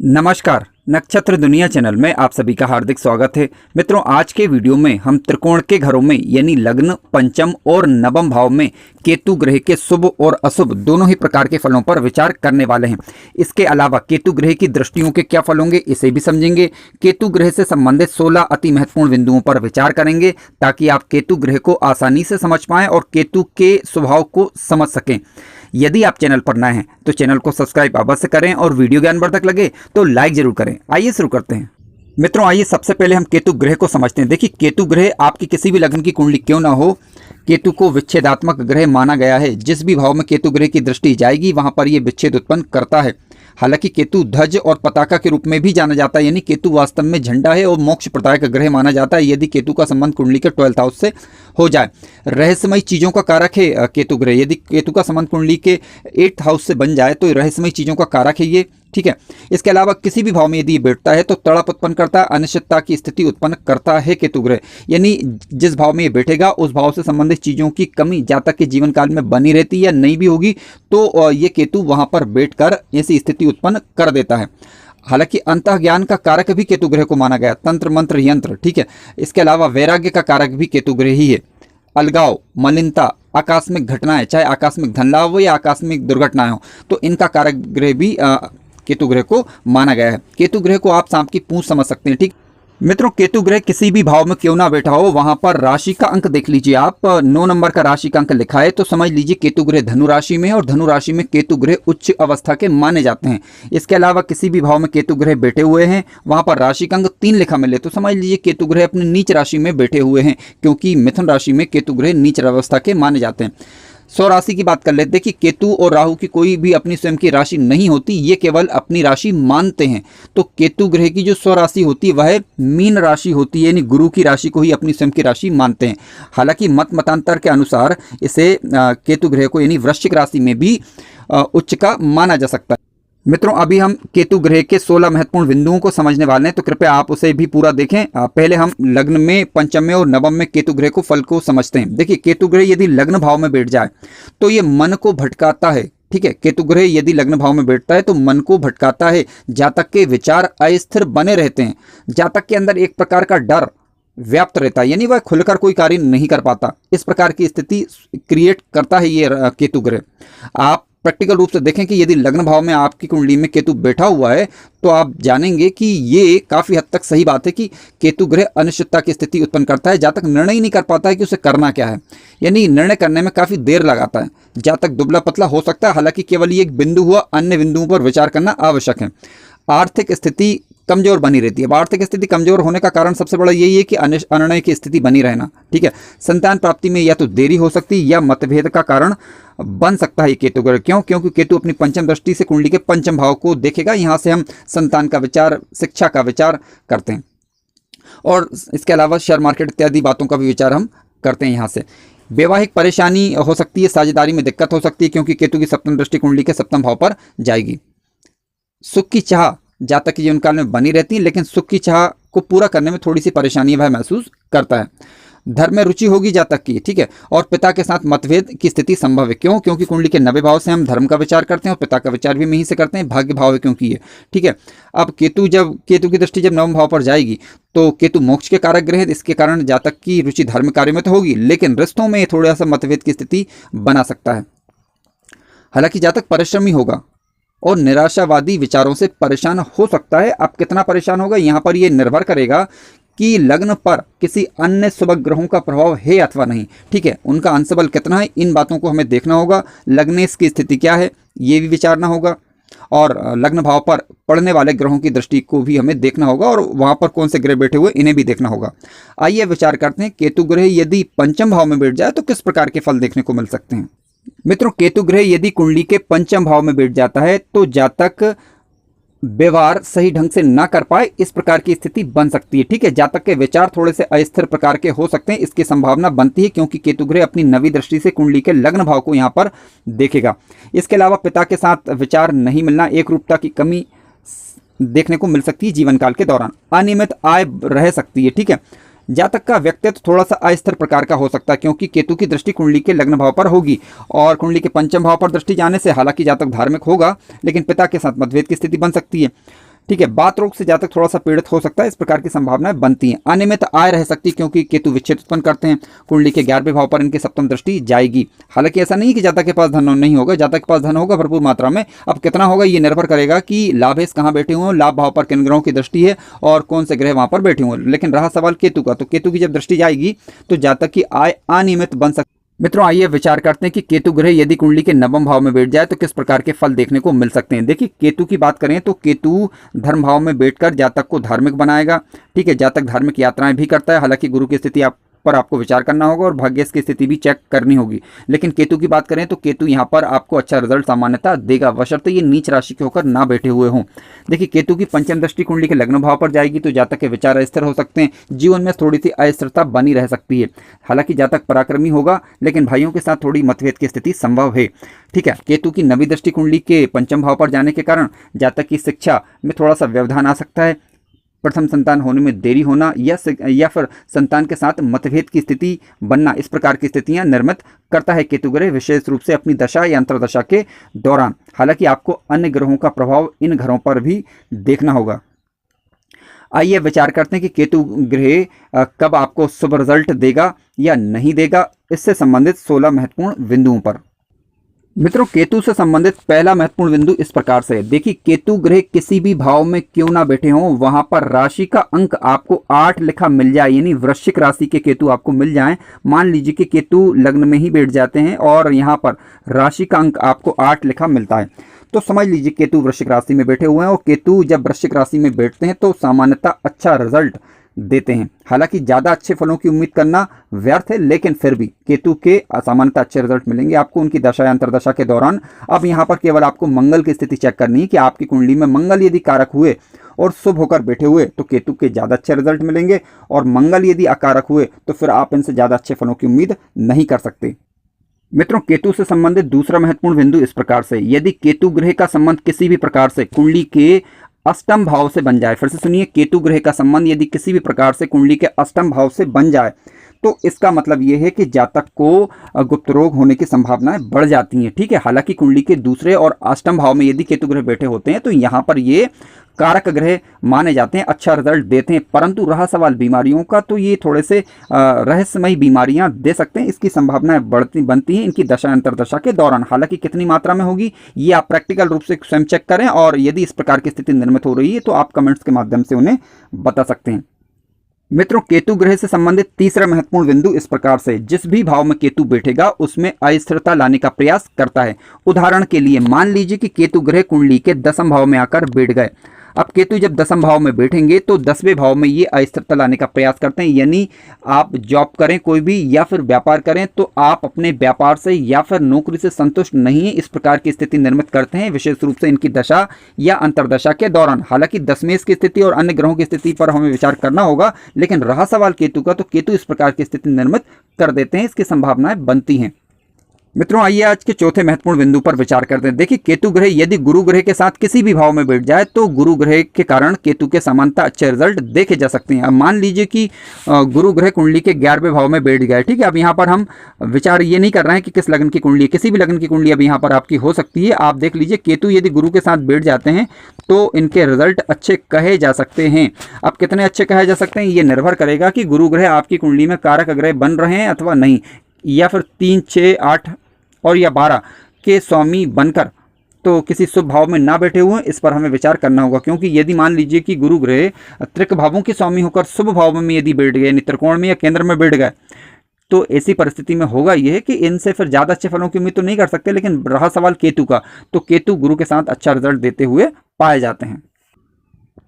नमस्कार, नक्षत्र दुनिया चैनल में आप सभी का हार्दिक स्वागत है। मित्रों, आज के वीडियो में हम त्रिकोण के घरों में यानी लग्न, पंचम और नवम भाव में केतु ग्रह के शुभ और अशुभ दोनों ही प्रकार के फलों पर विचार करने वाले हैं। इसके अलावा केतु ग्रह की दृष्टियों के क्या फल होंगे इसे भी समझेंगे। केतु ग्रह से संबंधित 16 अति महत्वपूर्ण बिंदुओं पर विचार करेंगे ताकि आप केतु ग्रह को आसानी से समझ पाएं और केतु के स्वभाव को समझ सकें। यदि आप चैनल पर नए हैं तो चैनल को सब्सक्राइब अवश्य करें और वीडियो ज्ञानवर्धक लगे तो लाइक जरूर करें। आइए शुरू करते हैं। मित्रों, आइए सबसे पहले हम केतु ग्रह को समझते हैं। देखिए, केतु ग्रह आपकी किसी भी लग्न की कुंडली क्यों ना हो, केतु को विच्छेदात्मक ग्रह माना गया है। जिस भी भाव में केतु ग्रह की दृष्टि जाएगी वहां पर यह विच्छेद उत्पन्न करता है। हालांकि केतु ध्वज और पताका के रूप में भी जाना जाता है, यानी केतु वास्तव में झंडा है और मोक्ष प्रदायक ग्रह माना जाता है यदि केतु का संबंध कुंडली के 12th हाउस से हो जाए। रहस्यमय चीजों का कारक है केतु ग्रह। यदि केतु का संबंध कुंडली के 8th हाउस से बन जाए तो रहस्यमय चीजों का कारक है ये, ठीक है। इसके अलावा किसी भी भाव में यदि बैठता है तो तड़प उत्पन्न करता है, अनिश्चितता की स्थिति उत्पन्न करता है केतु ग्रह। यानी जिस भाव में ये बैठेगा उस भाव से संबंधित चीजों की कमी जातक के जीवन काल में बनी रहती है या नहीं भी होगी तो ये केतु वहां पर बैठकर ऐसी स्थिति उत्पन्न कर देता है। हालांकि अंतः ज्ञान का कारक भी केतु ग्रह को माना गया, तंत्र मंत्र यंत्र, ठीक है। इसके अलावा वैराग्य का कारक भी केतु ग्रह ही है। अलगाव, मलिनता, आकस्मिक घटनाएं, चाहे आकस्मिक धन लाभ हो या आकस्मिक दुर्घटनाएं हो, तो इनका कारक ग्रह भी केतु ग्रह को माना गया है। केतु ग्रह को आप सांप की पूंछ समझ सकते हैं, ठीक। मित्रों, केतु ग्रह किसी भी भाव में क्यों ना बैठा हो वहां पर राशि का अंक देख लीजिए आप। 9 नंबर का राशि का अंक लिखा है तो समझ लीजिए केतु ग्रह धनु राशि में है और धनु राशि में केतु ग्रह उच्च अवस्था के माने जाते हैं। इसके अलावा किसी भी भाव में केतु ग्रह बैठे हुए हैं वहां पर राशि का अंक 3 लिखा मिले तो समझ लीजिए केतु ग्रह अपनी नीच राशि में बैठे हुए हैं, क्योंकि मिथुन राशि में केतु ग्रह नीच अवस्था के माने जाते हैं। स्वराशि की बात कर लेते, देखिए केतु और राहु की कोई भी अपनी स्वयं की राशि नहीं होती, ये केवल अपनी राशि मानते हैं। तो केतु ग्रह की जो स्वराशि होती है वह मीन राशि होती है, यानी गुरु की राशि को ही अपनी स्वयं की राशि मानते हैं। हालांकि मतांतर के अनुसार इसे केतु ग्रह को यानी वृश्चिक राशि में भी उच्च का माना जा सकता है। मित्रों, अभी हम केतु ग्रह के 16 महत्वपूर्ण बिंदुओं को समझने वाले हैं तो कृपया आप उसे भी पूरा देखें। पहले हम लग्न में, पंचम में और नवम में केतु ग्रह को फल को समझते हैं। देखिए, केतु ग्रह यदि लग्न भाव में बैठ जाए तो ये मन को भटकाता है, ठीक है। केतु ग्रह यदि लग्न भाव में बैठता है तो मन को भटकाता है, जातक के विचार अस्थिर बने रहते हैं, जातक के अंदर एक प्रकार का डर व्याप्त रहता है, यानी वह खुलकर कोई कार्य नहीं कर पाता। इस प्रकार की स्थिति क्रिएट करता है ये केतु ग्रह। आप प्रैक्टिकल रूप से देखें कि यदि लग्न भाव में आपकी कुंडली में केतु बैठा हुआ है तो आप जानेंगे कि ये काफ़ी हद तक सही बात है कि केतु ग्रह अनिश्चितता की स्थिति उत्पन्न करता है। जातक निर्णय ही नहीं कर पाता है कि उसे करना क्या है, यानी निर्णय करने में काफ़ी देर लगाता है। जातक दुबला पतला हो सकता है, हालांकि केवल ये एक बिंदु हुआ, अन्य बिंदुओं पर विचार करना आवश्यक है। आर्थिक स्थिति कमजोर बनी रहती है। अब आर्थिक स्थिति कमजोर होने का कारण सबसे बड़ा यही है कि अनिर्णय की स्थिति बनी रहना, ठीक है। संतान प्राप्ति में या तो देरी हो सकती है या मतभेद का कारण बन सकता है केतु ग्रह। क्यों? क्योंकि केतु अपनी पंचम दृष्टि से कुंडली के पंचम भाव को देखेगा। यहाँ से हम संतान का विचार, शिक्षा का विचार करते हैं और इसके अलावा शेयर मार्केट इत्यादि बातों का भी विचार हम करते हैं। यहाँ से वैवाहिक परेशानी हो सकती है, साझेदारी में दिक्कत हो सकती है क्योंकि केतु की सप्तम दृष्टि कुंडली के सप्तम भाव पर जाएगी। सुख की चाह जातक के जीवन काल में बनी रहती है, लेकिन सुख की चाह को पूरा करने में थोड़ी सी परेशानी वह महसूस करता है। धर्म में रुचि होगी जातक की, ठीक है। और पिता के साथ मतभेद की स्थिति संभव है। क्यों? क्योंकि कुंडली के 90 भाव से हम धर्म का विचार करते हैं और पिता का विचार भी हम यहीं से करते हैं। भाग्य भाव है क्योंकि ये, ठीक है। अब केतु की दृष्टि जब नवम भाव पर जाएगी तो केतु मोक्ष के कारक ग्रह है, इसके कारण जातक की रुचि धर्म कार्य में तो होगी, लेकिन रिश्तों में थोड़ा सा मतभेद की स्थिति बना सकता है। हालांकि जातक परिश्रमी होगा और निराशावादी विचारों से परेशान हो सकता है। अब कितना परेशान होगा यहाँ पर यह निर्भर करेगा कि लग्न पर किसी अन्य शुभ ग्रहों का प्रभाव है अथवा नहीं, ठीक है। उनका अंशबल कितना है, इन बातों को हमें देखना होगा। लग्नेश की स्थिति क्या है ये भी विचारना होगा और लग्न भाव पर पड़ने वाले ग्रहों की दृष्टि को भी हमें देखना होगा और वहां पर कौन से ग्रह बैठे हुए इन्हें भी देखना होगा। आइए विचार करते हैं, केतु ग्रह यदि पंचम भाव में बैठ जाए तो किस प्रकार के फल देखने को मिल सकते हैं। मित्रों, केतु ग्रह यदि कुंडली के पंचम भाव में बैठ जाता है तो जातक व्यवहार सही ढंग से ना कर पाए, इस प्रकार की स्थिति बन सकती है, ठीक है। जातक के विचार थोड़े से अस्थिर प्रकार के हो सकते हैं, इसकी संभावना बनती है क्योंकि केतु ग्रह अपनी नवी दृष्टि से कुंडली के लग्न भाव को यहाँ पर देखेगा। इसके अलावा पिता के साथ विचार नहीं मिलना, एक रूपता की कमी देखने को मिल सकती है जीवन काल के दौरान। अनियमित आय रह सकती है, ठीक है। जातक का व्यक्तित्व थोड़ा सा अस्थिर प्रकार का हो सकता है क्योंकि केतु की दृष्टि कुंडली के लग्न भाव पर होगी और कुंडली के पंचम भाव पर दृष्टि जाने से हालांकि जातक धार्मिक होगा लेकिन पिता के साथ मतभेद की स्थिति बन सकती है। ठीक है, बात रोग से जातक थोड़ा सा पीड़ित हो सकता है, इस प्रकार की संभावनाएं बनती हैं। अनियमित आय रह सकती है क्योंकि केतु विच्छेद उत्पन्न करते हैं। कुंडली के 11वें भाव पर इनकी सप्तम दृष्टि जाएगी। हालांकि ऐसा नहीं कि जातक के पास धन नहीं होगा, जातक के पास धन होगा भरपूर मात्रा में। अब कितना होगा ये निर्भर करेगा कि लाभेश कहाँ बैठे हुए हैं, लाभ भाव पर किन ग्रहों की दृष्टि है और कौन से ग्रह वहां पर बैठे हुए हैं। लेकिन रहा सवाल केतु का, तो केतु की जब दृष्टि जाएगी तो जातक की आय अनियमित बन सकती है। मित्रों आइए विचार करते हैं कि केतु ग्रह यदि कुंडली के नवम भाव में बैठ जाए तो किस प्रकार के फल देखने को मिल सकते हैं। देखिए केतु की बात करें तो केतु धर्म भाव में बैठकर जातक को धार्मिक बनाएगा। ठीक है, जातक धार्मिक यात्राएं भी करता है। हालांकि गुरु की स्थिति पर आपको विचार करना होगा और भाग्य की स्थिति भी चेक करनी होगी। लेकिन केतु की बात करें तो केतु यहाँ पर आपको अच्छा रिजल्ट सामान्यतः देगा, बशर्ते ये नीच राशि के होकर ना बैठे हुए हों। देखिए केतु की पंचम दृष्टि कुंडली के लग्न भाव पर जाएगी तो जातक के विचार अस्थिर हो सकते हैं, जीवन में थोड़ी सी अस्थिरता बनी रह सकती है। हालांकि जातक पराक्रमी होगा लेकिन भाइयों के साथ थोड़ी मतभेद की स्थिति संभव है। ठीक है, केतु की नवी दृष्टि कुंडली के पंचम भाव पर जाने के कारण जातक की शिक्षा में थोड़ा सा व्यवधान आ सकता है। प्रथम संतान होने में देरी होना या फिर संतान के साथ मतभेद की स्थिति बनना, इस प्रकार की स्थितियां निर्मित करता है केतु ग्रह, विशेष रूप से अपनी दशा या अंतर्दशा के दौरान। हालांकि आपको अन्य ग्रहों का प्रभाव इन घरों पर भी देखना होगा। आइए विचार करते हैं कि केतु ग्रह कब आपको शुभ रिजल्ट देगा या नहीं देगा, इससे संबंधित 16 महत्वपूर्ण बिंदुओं पर। मित्रों केतु से संबंधित पहला महत्वपूर्ण बिंदु इस प्रकार से है। देखिए केतु ग्रह किसी भी भाव में क्यों ना बैठे हों, वहां पर राशि का अंक आपको 8 लिखा मिल जाए, यानी वृश्चिक राशि के केतु आपको मिल जाएं। मान लीजिए कि केतु लग्न में ही बैठ जाते हैं और यहाँ पर राशि का अंक आपको 8 लिखा मिलता है, तो समझ लीजिए केतु वृश्चिक राशि में बैठे हुए हैं। और केतु जब वृश्चिक राशि में बैठते हैं तो सामान्यतः अच्छा रिजल्ट देते हैं। हालांकि ज़्यादा अच्छे फलों की उम्मीद करना व्यर्थ है, लेकिन फिर भी केतु के सामान्यतः अच्छे रिजल्ट मिलेंगे आपको उनकी दशा या अंतर्दशा के दौरान। अब यहाँ पर केवल आपको मंगल की स्थिति चेक करनी है कि आपकी कुंडली में मंगल यदि कारक हुए और शुभ होकर बैठे हुए तो केतु के ज़्यादा अच्छे रिजल्ट मिलेंगे, और मंगल यदि अकारक हुए तो फिर आप इनसे ज़्यादा अच्छे फलों की उम्मीद नहीं कर सकते। मित्रों केतु से संबंधित दूसरा महत्वपूर्ण बिंदु इस प्रकार से, यदि केतु ग्रह का संबंध किसी भी प्रकार से कुंडली के अष्टम भाव से बन जाए, फिर से सुनिए, केतु ग्रह का संबंध यदि किसी भी प्रकार से कुंडली के अष्टम भाव से बन जाए तो इसका मतलब यह है कि जातक को गुप्त रोग होने की संभावनाएं बढ़ जाती हैं। ठीक है, हालांकि कुंडली के दूसरे और अष्टम भाव में यदि केतु ग्रह बैठे होते हैं तो यहाँ पर ये कारक ग्रह माने जाते हैं, अच्छा रिजल्ट देते हैं। परंतु रहा सवाल बीमारियों का, तो ये थोड़े से रहस्यमयी बीमारियां दे सकते हैं, इसकी संभावनाएं बनती हैं इनकी दशा अंतर्दशा के दौरान। हालांकि कितनी मात्रा में होगी ये आप प्रैक्टिकल रूप से स्वयं चेक करें, और यदि इस प्रकार की स्थिति निर्मित हो रही है तो आप कमेंट्स के माध्यम से उन्हें बता सकते हैं। मित्रों केतु ग्रह से संबंधित तीसरा महत्वपूर्ण बिंदु इस प्रकार से, जिस भी भाव में केतु बैठेगा उसमें अस्थिरता लाने का प्रयास करता है। उदाहरण के लिए मान लीजिए कि केतु ग्रह कुंडली के 10वें भाव में आकर बैठ गए। अब केतु जब 10वें भाव में बैठेंगे तो 10वें भाव में ये अस्थिरता लाने का प्रयास करते हैं, यानी आप जॉब करें कोई भी या फिर व्यापार करें तो आप अपने व्यापार से या फिर नौकरी से संतुष्ट नहीं है, इस प्रकार की स्थिति निर्मित करते हैं, विशेष रूप से इनकी दशा या अंतर्दशा के दौरान। हालांकि दशमेश की स्थिति और अन्य ग्रहों की स्थिति पर हमें विचार करना होगा, लेकिन रहा सवाल केतु का, तो केतु इस प्रकार की स्थिति निर्मित कर देते हैं, इसकी संभावनाएं बनती हैं। मित्रों आइए आज के चौथे महत्वपूर्ण बिंदु पर विचार करते हैं। देखिए केतु ग्रह यदि गुरु ग्रह के साथ किसी भी भाव में बैठ जाए तो गुरु ग्रह के कारण केतु के समानता अच्छे रिजल्ट देखे जा सकते हैं। अब मान लीजिए कि गुरु ग्रह कुंडली के 11वें भाव में बैठ गए। ठीक है, अब यहाँ पर हम विचार ये नहीं कर रहे हैं कि किस लग्न की कुंडली, किसी भी लग्न की कुंडली अब यहाँ पर आपकी हो सकती है। आप देख लीजिए केतु यदि गुरु के साथ बैठ जाते हैं तो इनके रिजल्ट अच्छे कहे जा सकते हैं। अब कितने अच्छे कहे जा सकते हैं ये निर्भर करेगा कि गुरु ग्रह आपकी कुंडली में कारक ग्रह बन रहे हैं अथवा नहीं, या फिर 3, 6, 8 और या 12 के स्वामी बनकर तो किसी शुभ भाव में ना बैठे हुए हैं, इस पर हमें विचार करना होगा। क्योंकि यदि मान लीजिए कि गुरु ग्रह त्रिक भावों के स्वामी होकर शुभ भाव में यदि बैठ गए, त्रिकोण में या केंद्र में बैठ गए, तो ऐसी परिस्थिति में होगा यह कि इनसे फिर ज़्यादा अच्छे फलों की उम्मीद तो नहीं कर सकते। लेकिन रहा सवाल केतु का, तो केतु गुरु के साथ अच्छा रिजल्ट देते हुए पाए जाते हैं।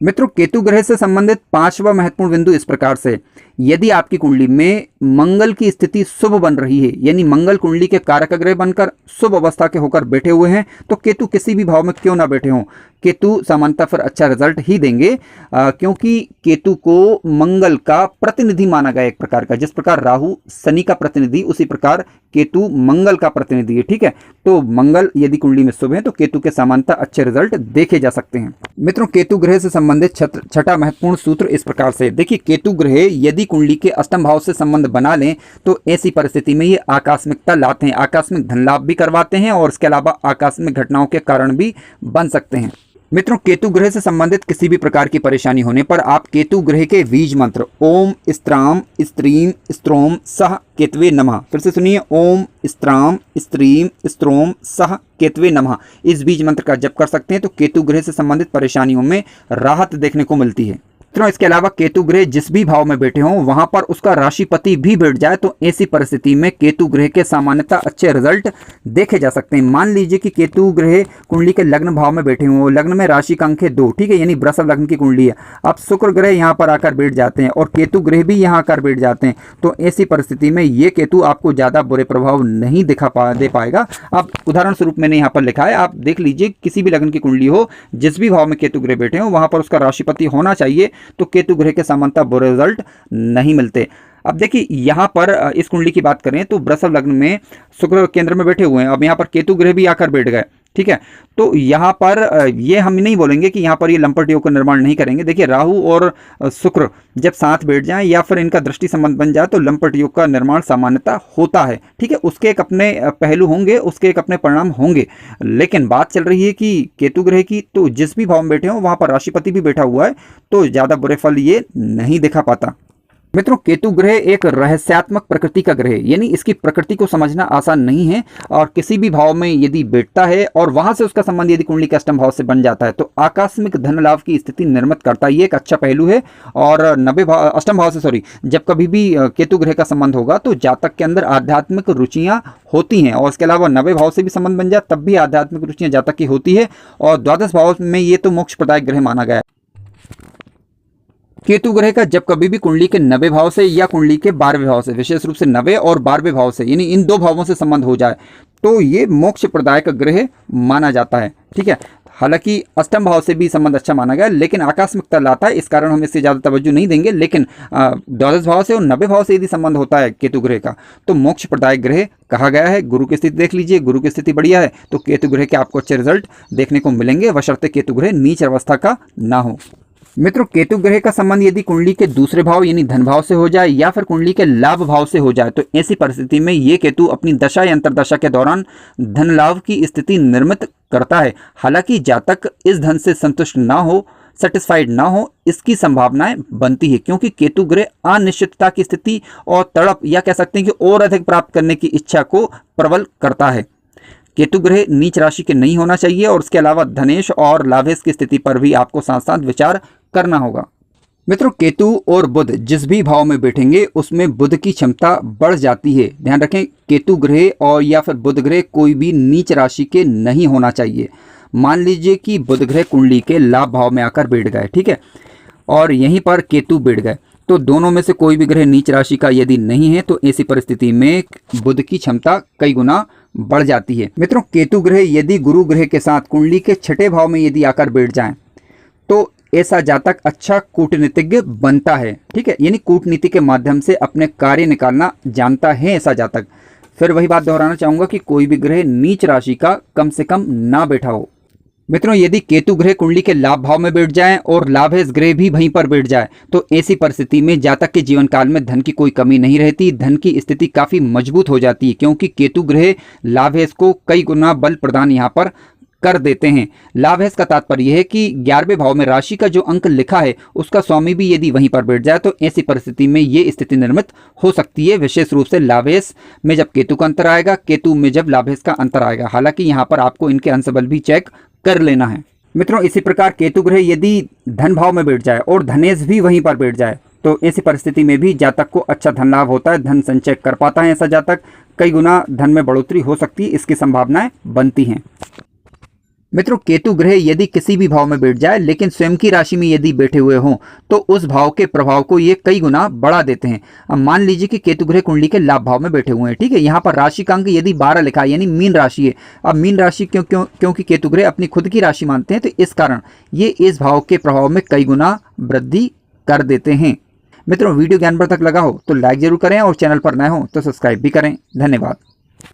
मित्रों केतु ग्रह से संबंधित 5वां महत्वपूर्ण बिंदु इस प्रकार से, यदि आपकी कुंडली में मंगल की स्थिति शुभ बन रही है, यानी मंगल कुंडली के कारक ग्रह बनकर शुभ अवस्था के होकर बैठे हुए हैं, तो केतु किसी भी भाव में क्यों ना बैठे हों, केतु सामान्यतः फिर अच्छा रिजल्ट ही देंगे। क्योंकि केतु को मंगल का प्रतिनिधि माना गया एक प्रकार का, जिस प्रकार राहु शनि का प्रतिनिधि, उसी प्रकार केतु मंगल का प्रतिनिधि है। ठीक है, तो मंगल यदि कुंडली में शुभ है तो केतु के सामान्यतः अच्छे रिजल्ट देखे जा सकते हैं। मित्रों केतु ग्रह से संबंधित छठा महत्वपूर्ण सूत्र इस प्रकार से, देखिए केतु ग्रह यदि कुंडली के अष्टम भाव से संबंध बना लें तो ऐसी परिस्थिति में ये आकस्मिकता लाते हैं, आकस्मिक धन लाभ भी करवाते हैं और इसके अलावा आकस्मिक घटनाओं के कारण भी बन सकते हैं। मित्रों, केतु ग्रह से संबंधित किसी भी प्रकार की परेशानी होने पर आप केतु ग्रह के बीज मंत्र ओम स्त्राम स्त्रीम स्त्रोम सह केतवे नमः, फिर से सुनिए, ओम स्त्राम स्त्रीम स्त्रोम सह केतवे नमः, इस बीज मंत्र का जप कर सकते हैं तो केतु ग्रह से संबंधित परेशानियों में राहत देखने को मिलती है। मित्रों, इसके अलावा केतु ग्रह जिस भी भाव में बैठे हों वहां पर उसका राशिपति भी बैठ जाए तो ऐसी परिस्थिति में केतु ग्रह के सामान्यतः अच्छे रिजल्ट देखे जा सकते हैं। मान लीजिए कि केतु ग्रह कुंडली के लग्न भाव में बैठे हों, लग्न में राशि का अंक है 2, ठीक है, यानी वृषभ लग्न की कुंडली है। अब शुक्र ग्रह यहाँ पर आकर बैठ जाते हैं और केतु ग्रह भी यहाँ आकर बैठ जाते हैं तो ऐसी परिस्थिति में ये केतु आपको ज्यादा बुरे प्रभाव नहीं दे पाएगा। अब उदाहरण स्वरूप मैंने यहाँ पर लिखा है, आप देख लीजिए, किसी भी लग्न की कुंडली हो, जिस भी भाव में केतु ग्रह बैठे हो वहां पर उसका राशिपति होना चाहिए तो केतु ग्रह के सामान्यतः बुरे रिजल्ट नहीं मिलते। अब देखिए, यहाँ पर इस कुंडली की बात करें तो वृषभ लग्न में शुक्र केंद्र में बैठे हुए हैं, अब यहाँ पर केतु ग्रह भी आकर बैठ गए, ठीक है। तो यहाँ पर ये हम नहीं बोलेंगे कि यहाँ पर ये लंपट योग का निर्माण नहीं करेंगे। देखिए, राहु और शुक्र जब साथ बैठ जाएं या फिर इनका दृष्टि संबंध बन जाए तो लंपट योग का निर्माण सामान्यतः होता है, ठीक है। उसके एक अपने पहलू होंगे, उसके एक अपने परिणाम होंगे, लेकिन बात चल रही है कि केतु ग्रह की, तो जिस भी भाव में बैठे हो वहां पर राशिपति भी बैठा हुआ है तो ज्यादा बुरे फल ये नहीं दिखा पाता। मित्रों, केतु ग्रह एक रहस्यात्मक प्रकृति का ग्रह है, यानी इसकी प्रकृति को समझना आसान नहीं है और किसी भी भाव में यदि बैठता है और वहां से उसका संबंध यदि कुंडली के अष्टम भाव से बन जाता है तो आकस्मिक धन लाभ की स्थिति निर्मित करता है। ये एक अच्छा पहलू है। और अष्टम भाव से जब कभी भी केतु ग्रह का संबंध होगा तो जातक के अंदर आध्यात्मिक रुचियां होती हैं और इसके अलावा 90 भाव से भी संबंध बन जाए तब भी आध्यात्मिक रुचियां जातक की होती है और द्वादश भाव में ये तो मोक्ष प्रदायक ग्रह माना गया है। केतु ग्रह का जब कभी भी कुंडली के 90 भाव से या कुंडली के 12वें भाव से, विशेष रूप से 90 और 12वें भाव से, यानी इन 2 भावों से संबंध हो जाए तो ये मोक्ष प्रदायक ग्रह माना जाता है, ठीक है। हालांकि अष्टम भाव से भी संबंध अच्छा माना गया लेकिन आकस्मिकता लाता है, इस कारण हम इससे ज़्यादा तवज्जो नहीं देंगे। लेकिन द्वादश भाव से और 90 भाव से यदि संबंध होता है केतु ग्रह का तो मोक्ष प्रदायक ग्रह कहा गया है। गुरु की स्थिति देख लीजिए, गुरु की स्थिति बढ़िया है तो केतु ग्रह के आपको अच्छे रिजल्ट देखने को मिलेंगे, बशर्ते केतु ग्रह नीच अवस्था का ना हो। मित्रों, केतु ग्रह का संबंध यदि कुंडली के दूसरे भाव यानी धन भाव से हो जाए या फिर कुंडली के लाभ भाव से हो जाए तो ऐसी परिस्थिति में ये केतु अपनी दशा या अंतरदशा के दौरान धन लाभ की स्थिति निर्मित करता है। हालांकि जातक इस धन से संतुष्ट ना हो, सेटिस्फाइड ना हो, इसकी संभावनाएं बनती है क्योंकि केतु ग्रह अनिश्चितता की स्थिति और तड़प या कह सकते हैं कि और अधिक प्राप्त करने की इच्छा को प्रबल करता है। केतु ग्रह नीच राशि के नहीं होना चाहिए और उसके अलावा धनेश और लाभेश की स्थिति पर भी आपको साथ साथ विचार करना होगा। मित्रों, केतु और बुध जिस भी भाव में बैठेंगे उसमें बुध की क्षमता बढ़ जाती है। ध्यान रखें, केतु ग्रह और या फिर बुध ग्रह कोई भी नीच राशि के नहीं होना चाहिए। मान लीजिए कि बुध ग्रह कुंडली के लाभ भाव में आकर बैठ गए, ठीक है, और यहीं पर केतु बैठ गए तो दोनों में से कोई भी ग्रह नीच राशि का यदि नहीं है तो ऐसी परिस्थिति में बुध की क्षमता कई गुना बढ़ जाती है। मित्रों, केतु ग्रह यदि गुरु ग्रह के साथ कुंडली के 6ठे भाव में यदि आकर बैठ जाएं तो ऐसा जातक अच्छा कूटनीतिज्ञ बनता है, ठीक है, यानी कूटनीति के माध्यम से अपने कार्य निकालना जानता है ऐसा जातक। फिर वही बात दोहराना चाहूंगा कि कोई भी ग्रह नीच राशि का कम से कम ना बैठा हो। मित्रों, यदि केतु ग्रह कुंडली के लाभ भाव में बैठ जाए और लाभेश ग्रह भी वहीं पर बैठ जाए तो ऐसी परिस्थिति में जातक के जीवन काल में धन की कोई कमी नहीं रहती, धन की स्थिति काफी मजबूत हो जाती है क्योंकि केतु ग्रह लाभेश को कई गुना बल प्रदान यहाँ पर कर देते हैं। लाभेश का तात्पर्य है कि 11वें भाव में राशि का जो अंक लिखा है उसका स्वामी भी यदि वहीं पर बैठ जाए तो ऐसी परिस्थिति में ये स्थिति निर्मित हो सकती है, विशेष रूप से लाभेश में जब केतु का अंतर आएगा, केतु में जब लाभेश का अंतर आएगा। हालांकि यहाँ पर आपको इनके अंश बल भी चेक कर लेना है। मित्रों, इसी प्रकार केतु ग्रह यदि धन भाव में बैठ जाए और धनेश भी वहीं पर बैठ जाए तो ऐसी परिस्थिति में भी जातक को अच्छा धन लाभ होता है, धन संचय कर पाता है ऐसा जातक, कई गुना धन में बढ़ोतरी हो सकती है, इसकी संभावनाएं बनती हैं। मित्रों, केतु ग्रह यदि किसी भी भाव में बैठ जाए लेकिन स्वयं की राशि में यदि बैठे हुए हों तो उस भाव के प्रभाव को ये कई गुना बढ़ा देते हैं। अब मान लीजिए कि केतु ग्रह कुंडली के लाभ भाव में बैठे हुए हैं, ठीक है, यहाँ पर राशि का अंक यदि 12 लिखा है यानी मीन राशि है। अब मीन राशि क्योंकि केतु ग्रह अपनी खुद की राशि मानते हैं तो इस कारण ये इस भाव के प्रभाव में कई गुना वृद्धि कर देते हैं। मित्रों, वीडियो ज्ञान पर तक लगा हो तो लाइक जरूर करें और चैनल पर नए हो तो सब्सक्राइब भी करें। धन्यवाद।